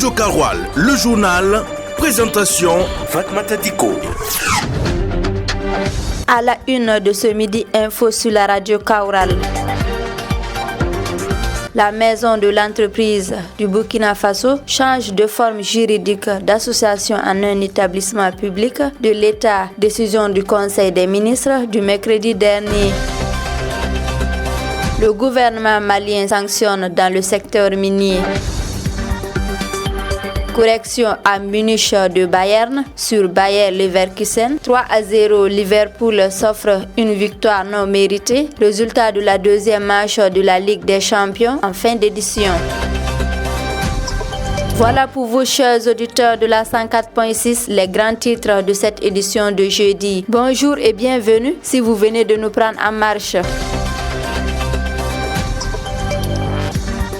Radio Karoual, le journal, présentation Fatmata Diko. À la une de ce midi, info sur la Radio Karoual. La maison de l'entreprise du Burkina Faso change de forme juridique d'association en un établissement public de l'État. Décision du Conseil des ministres du mercredi dernier. Le gouvernement malien sanctionne dans le secteur minier. Correction à Munich de Bayern sur Bayer Leverkusen. 3-0, Liverpool s'offre une victoire non méritée. Résultat de la deuxième manche de la Ligue des Champions en fin d'édition. Voilà pour vous, chers auditeurs de la 104.6, les grands titres de cette édition de jeudi. Bonjour et bienvenue si vous venez de nous prendre en marche.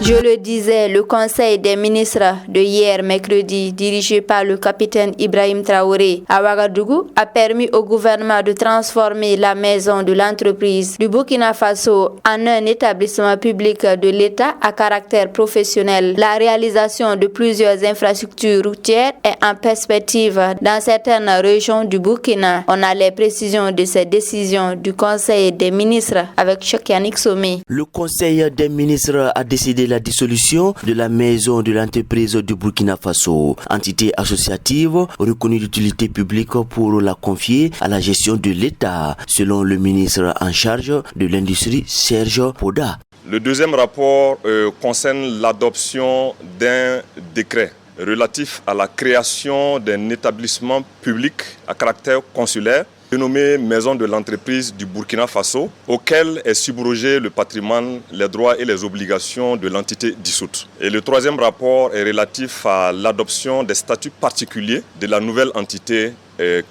Je le disais, le Conseil des ministres de hier mercredi, dirigé par le capitaine Ibrahim Traoré à Ouagadougou, a permis au gouvernement de transformer la maison de l'entreprise du Burkina Faso en un établissement public de l'État à caractère professionnel. La réalisation de plusieurs infrastructures routières est en perspective dans certaines régions du Burkina. On a les précisions de cette décision du Conseil des ministres avec Chekianik Somé. Le Conseil des ministres a décidé la dissolution de la maison de l'entreprise du Burkina Faso, entité associative reconnue d'utilité publique, pour la confier à la gestion de l'État, selon le ministre en charge de l'industrie, Serge Poda. Le deuxième rapport concerne l'adoption d'un décret relatif à la création d'un établissement public à caractère consulaire dénommé Maison de l'entreprise du Burkina Faso, auquel est subrogé le patrimoine, les droits et les obligations de l'entité dissoute. Et le troisième rapport est relatif à l'adoption des statuts particuliers de la nouvelle entité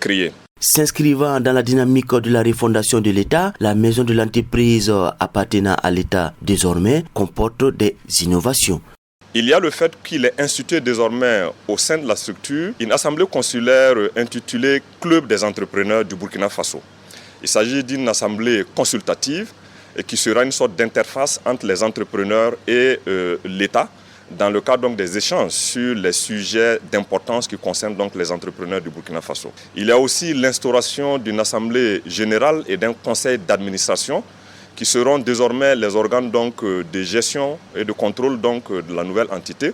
créée. S'inscrivant dans la dynamique de la refondation de l'État, la maison de l'entreprise appartenant à l'État désormais comporte des innovations. Il y a le fait qu'il est institué désormais au sein de la structure une assemblée consulaire intitulée Club des entrepreneurs du Burkina Faso. Il s'agit d'une assemblée consultative et qui sera une sorte d'interface entre les entrepreneurs et l'État dans le cadre donc des échanges sur les sujets d'importance qui concernent donc les entrepreneurs du Burkina Faso. Il y a aussi l'instauration d'une assemblée générale et d'un conseil d'administration qui seront désormais les organes donc de gestion et de contrôle donc de la nouvelle entité,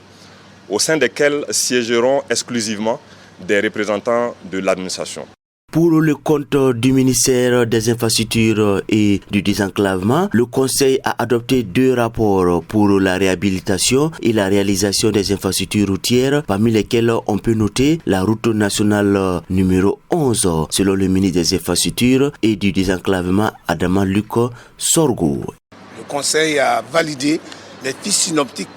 au sein desquels siégeront exclusivement des représentants de l'administration. Pour le compte du ministère des Infrastructures et du Désenclavement, le Conseil a adopté 2 rapports pour la réhabilitation et la réalisation des infrastructures routières, parmi lesquelles on peut noter la route nationale numéro 11, selon le ministre des Infrastructures et du Désenclavement, Adama Luc Sorgo. Le Conseil a validé les fiches synoptiques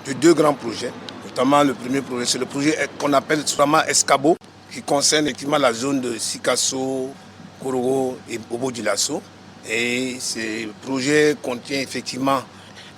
de 2 grands projets, notamment le premier projet, c'est le projet qu'on appelle vraiment Escabo, qui concerne effectivement la zone de Sikasso, Korogo et Obo-Dioulasso. Et ce projet contient effectivement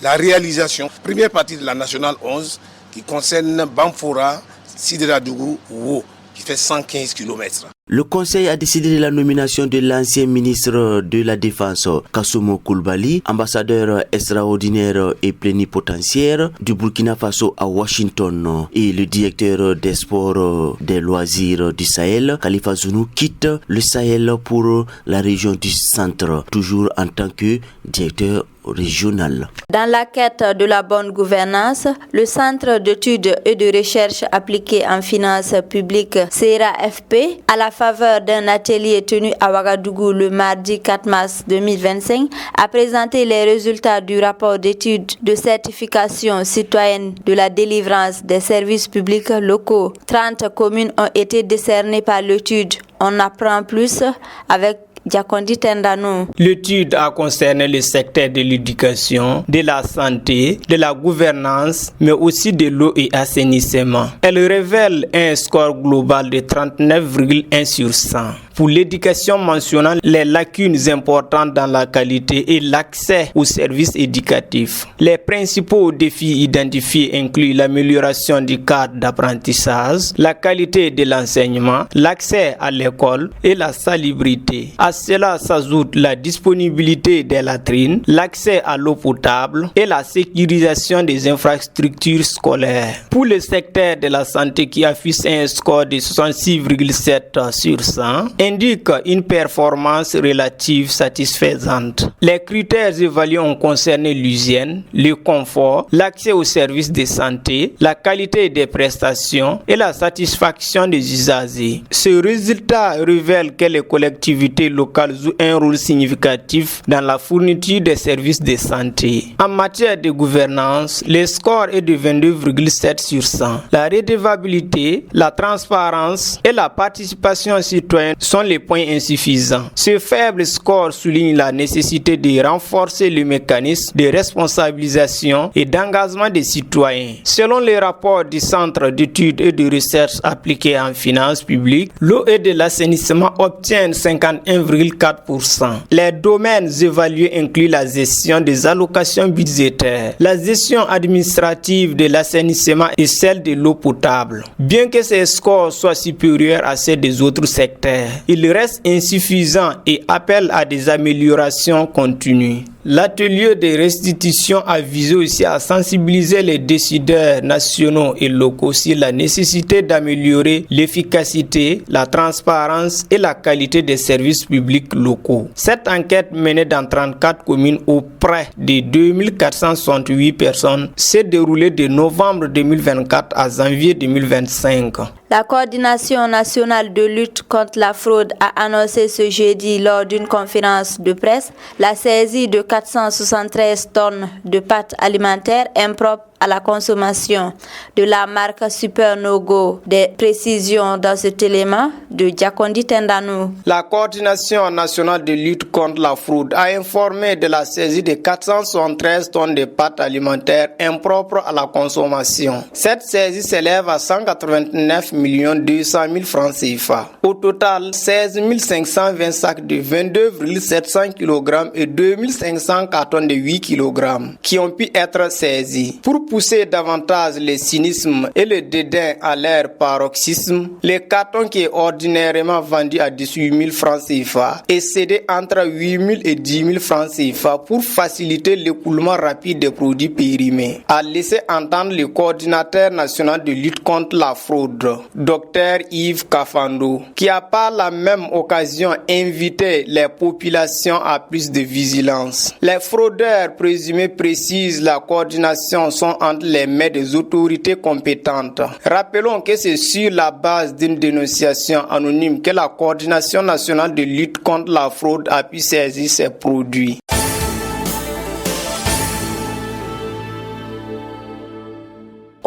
la réalisation, première partie de la Nationale 11, qui concerne Bamfora, Sideradougou, Wo, qui fait 115 km. Le Conseil a décidé de la nomination de l'ancien ministre de la Défense, Kassoumou Koulibaly, ambassadeur extraordinaire et plénipotentiaire du Burkina Faso à Washington, et le directeur des sports des loisirs du Sahel, Khalifa Zounou, quitte le Sahel pour la région du Centre, toujours en tant que directeur régional. Dans la quête de la bonne gouvernance, le Centre d'études et de recherche appliquées en finances publiques, CERA-FP, à la faveur d'un atelier tenu à Ouagadougou le mardi 4 mars 2025, a présenté les résultats du rapport d'études de certification citoyenne de la délivrance des services publics locaux. 30 communes ont été décernées par l'étude. On apprend plus avec Diakondi Tendano. L'étude a concerné le secteur de l'éducation, de la santé, de la gouvernance, mais aussi de l'eau et assainissement. Elle révèle un score global de 39,1 sur 100. pour l'éducation mentionnant les lacunes importantes dans la qualité et l'accès aux services éducatifs. Les principaux défis identifiés incluent l'amélioration du cadre d'apprentissage, la qualité de l'enseignement, l'accès à l'école et la salubrité. À cela s'ajoute la disponibilité des latrines, l'accès à l'eau potable et la sécurisation des infrastructures scolaires. Pour le secteur de la santé qui affiche un score de 66,7 sur 100, indique une performance relative satisfaisante. Les critères évalués ont concerné l'hygiène, le confort, l'accès aux services de santé, la qualité des prestations et la satisfaction des usagers. Ce résultat révèle que les collectivités locales jouent un rôle significatif dans la fourniture des services de santé. En matière de gouvernance, le score est de 22,7 sur 100. La redevabilité, la transparence et la participation citoyenne sont les points insuffisants. Ce faible score souligne la nécessité de renforcer le mécanisme de responsabilisation et d'engagement des citoyens. Selon les rapports du Centre d'études et de recherche appliquées en finances publiques, l'eau et de l'assainissement obtiennent 51,4%. Les domaines évalués incluent la gestion des allocations budgétaires, la gestion administrative de l'assainissement et celle de l'eau potable. Bien que ces scores soient supérieurs à ceux des autres secteurs, ils restent insuffisants et appellent à des améliorations continues. L'atelier de restitution a visé aussi à sensibiliser les décideurs nationaux et locaux sur la nécessité d'améliorer l'efficacité, la transparence et la qualité des services publics locaux. Cette enquête menée dans 34 communes auprès de 2468 personnes s'est déroulée de novembre 2024 à janvier 2025. La coordination nationale de lutte contre la fraude a annoncé ce jeudi lors d'une conférence de presse la saisie de 473 tonnes de pâtes alimentaires impropres à la consommation de la marque Super No-Go. Des précisions dans cet élément de Diakondi Tendanou. La coordination nationale de lutte contre la fraude a informé de la saisie de 473 tonnes de pâtes alimentaires impropres à la consommation. Cette saisie s'élève à 189 200 000 francs CFA. Au total, 16 520 sacs de 22,700 kg et 2500 cartons de 8 kg qui ont pu être saisis. Pour pousser davantage le cynisme et le dédain à leur paroxysme, les cartons qui est ordinairement vendu à 18 000 francs CFA est cédé entre 8 000 et 10 000 francs CFA pour faciliter l'écoulement rapide des produits périmés, a laissé entendre le coordinateur national de lutte contre la fraude, Dr Yves Kafando, qui a par la même occasion invité les populations à plus de vigilance. Les fraudeurs présumés précisent la coordination sont entre les mains des autorités compétentes. Rappelons que c'est sur la base d'une dénonciation anonyme que la coordination nationale de lutte contre la fraude a pu saisir ces produits.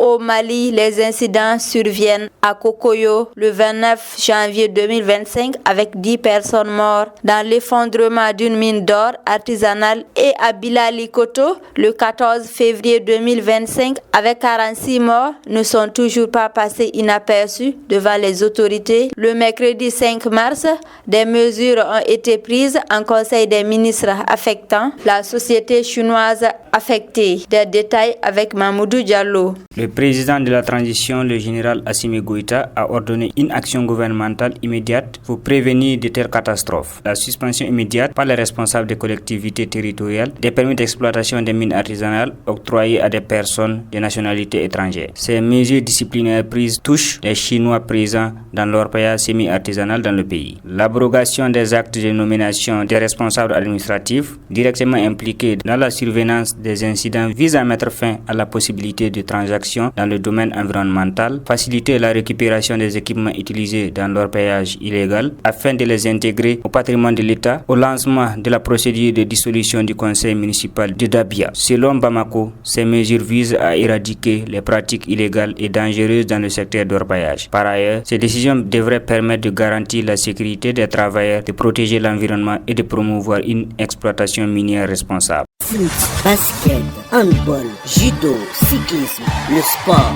Au Mali, les incidents surviennent à Kokoyo le 29 janvier 2025 avec 10 personnes mortes dans l'effondrement d'une mine d'or artisanale et à Bilalikoto le 14 février 2025 avec 46 morts ne sont toujours pas passés inaperçus devant les autorités. Le mercredi 5 mars, des mesures ont été prises en Conseil des ministres affectant la société chinoise affectée. Des détails avec Mamoudou Diallo. Le président de la transition, le général Assimi Goïta, a ordonné une action gouvernementale immédiate pour prévenir de telles catastrophes. La suspension immédiate par les responsables des collectivités territoriales des permis d'exploitation des mines artisanales octroyés à des personnes de nationalité étrangère. Ces mesures disciplinaires prises touchent les Chinois présents dans l'orpaillage semi-artisanal dans le pays. L'abrogation des actes de nomination des responsables administratifs directement impliqués dans la surveillance des incidents vise à mettre fin à la possibilité de transactions dans le domaine environnemental, faciliter la récupération des équipements utilisés dans l'orpaillage illégal afin de les intégrer au patrimoine de l'État au lancement de la procédure de dissolution du conseil municipal de Dabia. Selon Bamako, ces mesures visent à éradiquer les pratiques illégales et dangereuses dans le secteur d'orpaillage. Par ailleurs, ces décisions devraient permettre de garantir la sécurité des travailleurs, de protéger l'environnement et de promouvoir une exploitation minière responsable. Foot, basket, handball, judo, cyclisme, le sport.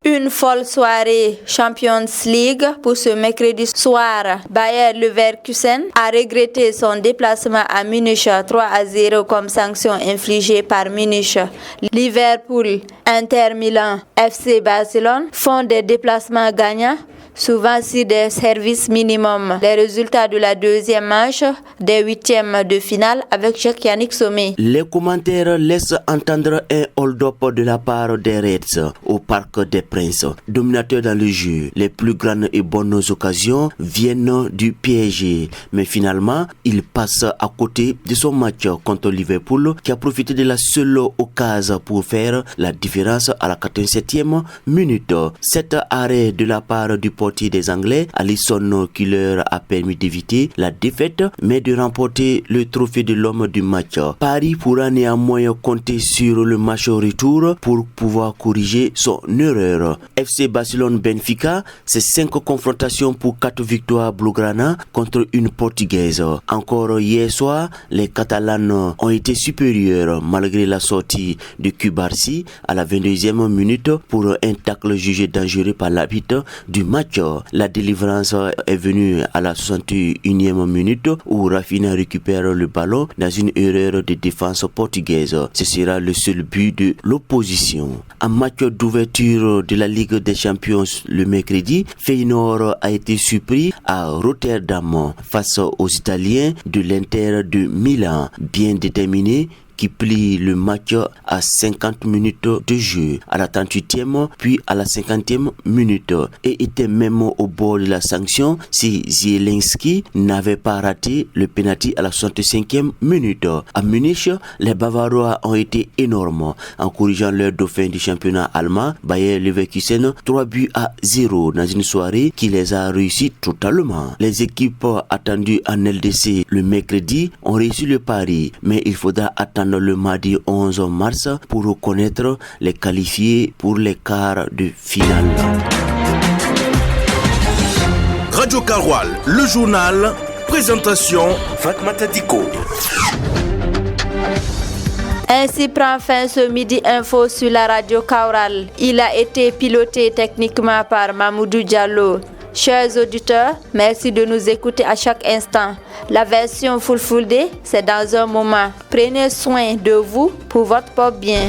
Une folle soirée Champions League pour ce mercredi soir. Bayer Leverkusen a regretté son déplacement à Munich 3-0 comme sanction infligée par Munich. Liverpool, Inter Milan, FC Barcelone font des déplacements gagnants, souvent sur des services minimums. Les résultats de la deuxième manche des huitièmes de finale avec Jacques-Yannick Sommet. Les commentaires laissent entendre un hold-up de la part des Reds au Parc des Princes. Dominateurs dans le jeu, les plus grandes et bonnes occasions viennent du PSG. Mais finalement, il passe à côté de son match contre Liverpool qui a profité de la seule occasion pour faire la différence à la 87e minute. Cet arrêt de la part du portier des Anglais, Alisson, qui leur a permis d'éviter la défaite mais de remporter le trophée de l'homme du match. Paris pourra néanmoins compter sur le match retour pour pouvoir corriger son erreur. FC Barcelone-Benfica, c'est 5 confrontations pour 4 victoires blaugrana contre une portugaise. Encore hier soir, les Catalans ont été supérieurs malgré la sortie de Cubarsi à la 22e minute pour un tacle jugé dangereux par l'arbitre du match. La délivrance est venue à la 61e minute où Rafinha récupère le ballon dans une erreur de défense portugaise. Ce sera le seul but de l'opposition. En match d'ouverture de la Ligue des Champions le mercredi, Feyenoord a été surpris à Rotterdam face aux Italiens de l'Inter de Milan, bien déterminés, qui plie le match à 50 minutes de jeu, à la 38e puis à la 50e minute, et était même au bord de la sanction si Zielinski n'avait pas raté le penalty à la 65e minute. À Munich, les Bavarois ont été énormes en corrigeant leur dauphin du championnat allemand, Bayer Leverkusen, 3-0 dans une soirée qui les a réussi totalement. Les équipes attendues en LDC le mercredi ont réussi le pari, mais il faudra attendre le mardi 11 mars pour reconnaître les qualifiés pour les quarts de finale. Radio Karoual, le journal, présentation Fatmata Diko. Ainsi prend fin ce Midi Info sur la Radio Karoual. Il a été piloté techniquement par Mamoudou Diallo. Chers auditeurs, merci de nous écouter à chaque instant. La version full day, c'est dans un moment. Prenez soin de vous pour votre bien.